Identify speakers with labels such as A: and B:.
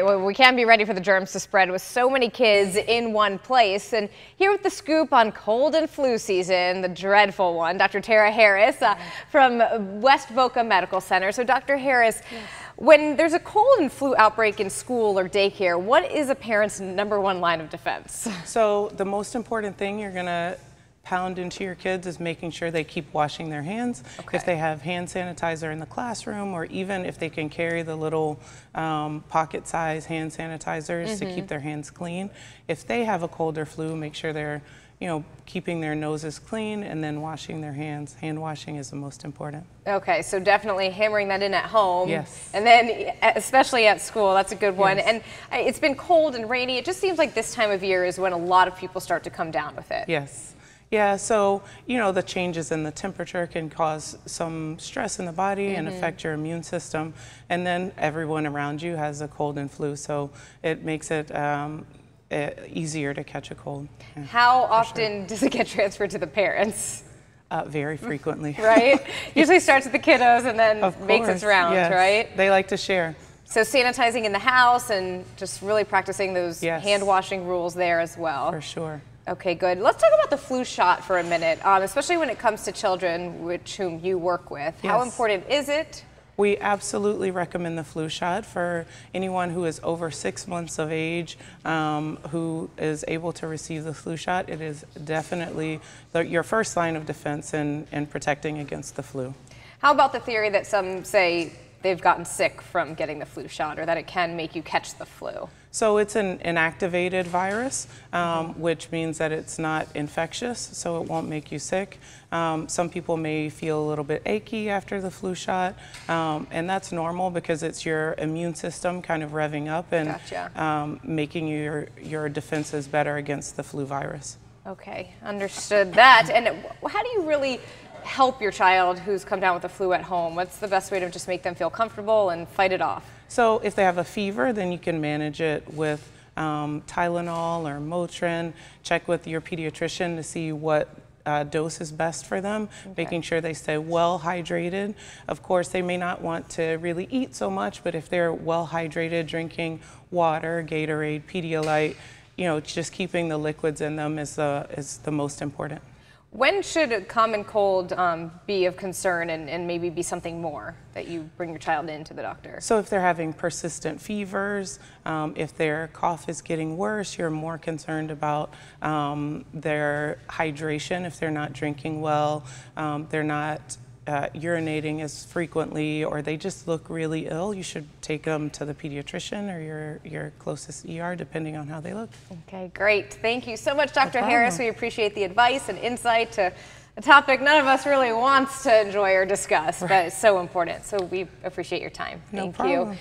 A: Well, we can be ready for the germs to spread with so many kids in one place. And here with the scoop on cold and flu season, the dreadful one, Dr. Tara Harris from West Boca Medical Center. So Dr. Harris, when there's a cold and flu outbreak in school or daycare, what is a parent's #1 line of defense?
B: So the most important thing you're going to pound into your kids is making sure they keep washing their hands.
A: Okay.
B: If they have hand sanitizer in the classroom, or even if they can carry the little pocket-size hand sanitizers to keep their hands clean. If they have a cold or flu, make sure they're keeping their noses clean and then washing their hands. Hand washing is the most important.
A: Okay, so definitely hammering that in at home.
B: Yes.
A: And then especially at school, that's a good one.
B: Yes.
A: And it's been cold and rainy. It just seems like this time of year is when a lot of people start to come down with it.
B: Yes. Yeah, so, the changes in the temperature can cause some stress in the body and affect your immune system. And then everyone around you has a cold and flu, so it makes it easier to catch a cold. Yeah,
A: how often does it get transferred to the parents?
B: Very frequently.
A: Right? Usually starts with the kiddos and then makes its rounds,
B: yes.
A: right?
B: They like to share.
A: So sanitizing in the house and just really practicing those
B: Yes.
A: hand washing rules there as well.
B: For sure.
A: Okay, good. Let's talk about the flu shot for a minute, especially when it comes to children whom you work with.
B: Yes.
A: How important is it?
B: We absolutely recommend the flu shot for anyone who is over 6 months of age who is able to receive the flu shot. It is definitely your first line of defense in protecting against the flu.
A: How about the theory that some say they've gotten sick from getting the flu shot, or that it can make you catch the flu?
B: So it's an inactivated virus, which means that it's not infectious, so it won't make you sick. Some people may feel a little bit achy after the flu shot, and that's normal because it's your immune system kind of revving up and making your defenses better against the flu virus.
A: Okay, understood that. And how do you really help your child who's come down with the flu at home? What's the best way to just make them feel comfortable and fight it off?
B: So if they have a fever, then you can manage it with Tylenol or Motrin. Check with your pediatrician to see what dose is best for them, making sure they stay well hydrated. Of course, they may not want to really eat so much, but if they're well hydrated, drinking water, Gatorade, Pedialyte, just keeping the liquids in them is the most important.
A: When should a common cold be of concern and maybe be something more that you bring your child in to the doctor?
B: So if they're having persistent fevers, if their cough is getting worse, you're more concerned about their hydration. If they're not drinking well, they're not urinating as frequently, or they just look really ill, you should take them to the pediatrician or your closest ER, depending on how they look.
A: Okay, great. Thank you so much, Dr. Harris. We appreciate the advice and insight to a topic none of us really wants to enjoy or discuss, but it's so important. So we appreciate your time. Thank you.